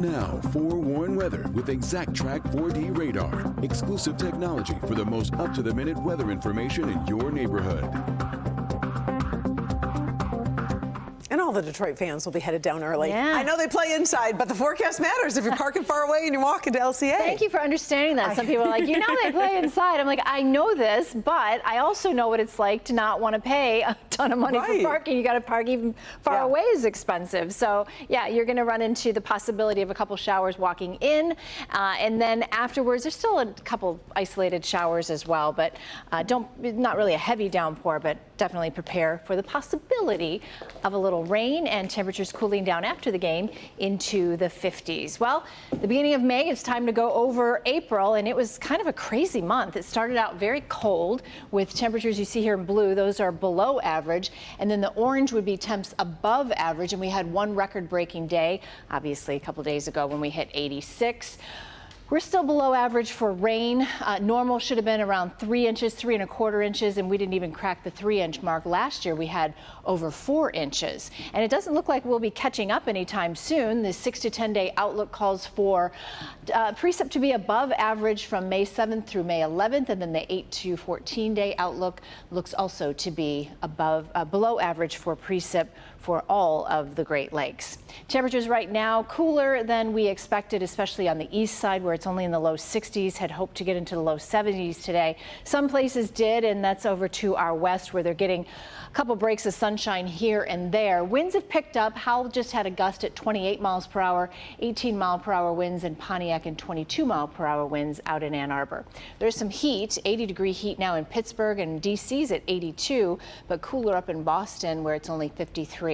Now, forewarn weather with ExactTrack 4D radar. Exclusive technology for the most up-to-the-minute weather information in your neighborhood. And all the Detroit fans will be headed down early. Yeah. I know they play inside, but the forecast matters if you're parking far away and you're walking to LCA. Thank you for understanding that. Some people are like, they play inside. I'm like, I know this, but I also know what it's like to not want to pay a ton of money for parking. You got to park even far away is expensive. So yeah, you're going to run into the possibility of a couple showers walking in. And then afterwards, there's still a couple isolated showers as well, but not really a heavy downpour, but definitely prepare for the possibility of a little rain and temperatures cooling down after the game into the 50s. Well, the beginning of May, it's time to go over April, and it was kind of a crazy month. It started out very cold with temperatures you see here in blue. Those are below average, and then the orange would be temps above average, and we had one record-breaking day, obviously a couple days ago when we hit 86. We're still below average for rain. Normal should have been around 3 inches, 3¼ inches, and we didn't even crack the 3-inch mark. Last year we had over 4 inches. And it doesn't look like we'll be catching up anytime soon. The 6 to 10 day outlook calls for precip to be above average from May 7th through May 11th, and then the 8 to 14 day outlook looks also to be below average for precip for all of the Great Lakes. Temperatures right now cooler than we expected, especially on the east side where it's only in the low 60s. Had hoped to get into the low 70s today. Some places did, and that's over to our west where they're getting a couple breaks of sunshine here and there. Winds have picked up. Howell just had a gust at 28 miles per hour, 18-mile-per-hour winds in Pontiac, and 22-mile-per-hour winds out in Ann Arbor. There's some heat, 80-degree heat now in Pittsburgh, and DC's at 82, but cooler up in Boston where it's only 53.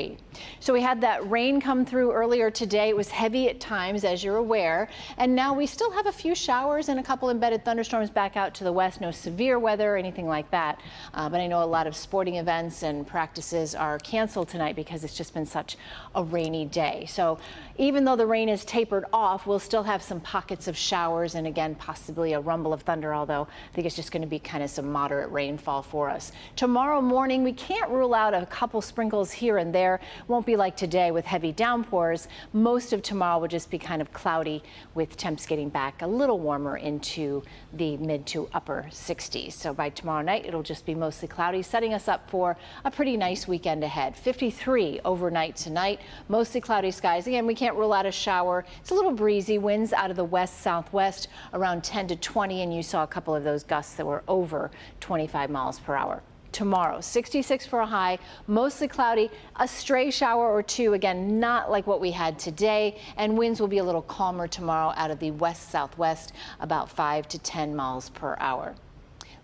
So we had that rain come through earlier today. It was heavy at times, as you're aware, and now we still have a few showers and a couple embedded thunderstorms back out to the west. No severe weather or anything like that, but I know a lot of sporting events and practices are canceled tonight because it's just been such a rainy day. So even though the rain is tapered off, we'll still have some pockets of showers and again possibly a rumble of thunder, although I think it's just going to be kind of some moderate rainfall for us. Tomorrow morning we can't rule out a couple sprinkles here and there. Won't be like today with heavy downpours. Most of tomorrow will just be kind of cloudy with temps getting back a little warmer into the mid to upper 60s. So by tomorrow night it'll just be mostly cloudy, setting us up for a pretty nice weekend ahead. 53 overnight tonight, mostly cloudy skies. Again, we can't rule out a shower. It's a little breezy, winds out of the west southwest around 10 to 20, and you saw a couple of those gusts that were over 25 miles per hour. Tomorrow, 66 for a high, mostly cloudy, a stray shower or two, again, not like what we had today, and winds will be a little calmer tomorrow out of the west-southwest, about 5 to 10 miles per hour.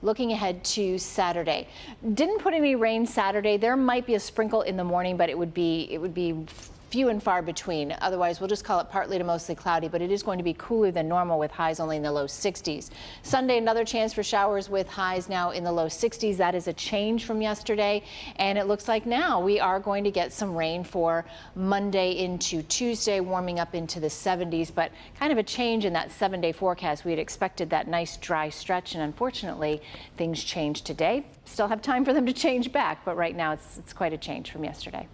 Looking ahead to Saturday, didn't put any rain Saturday. There might be a sprinkle in the morning, but it would be few and far between. Otherwise, we'll just call it partly to mostly cloudy, but it is going to be cooler than normal with highs only in the low 60s. Sunday, another chance for showers with highs now in the low 60s. That is a change from yesterday, and it looks like now we are going to get some rain for Monday into Tuesday, warming up into the 70s, but kind of a change in that 7-day forecast. We had expected that nice dry stretch, and unfortunately, things changed today. Still have time for them to change back, but right now it's quite a change from yesterday.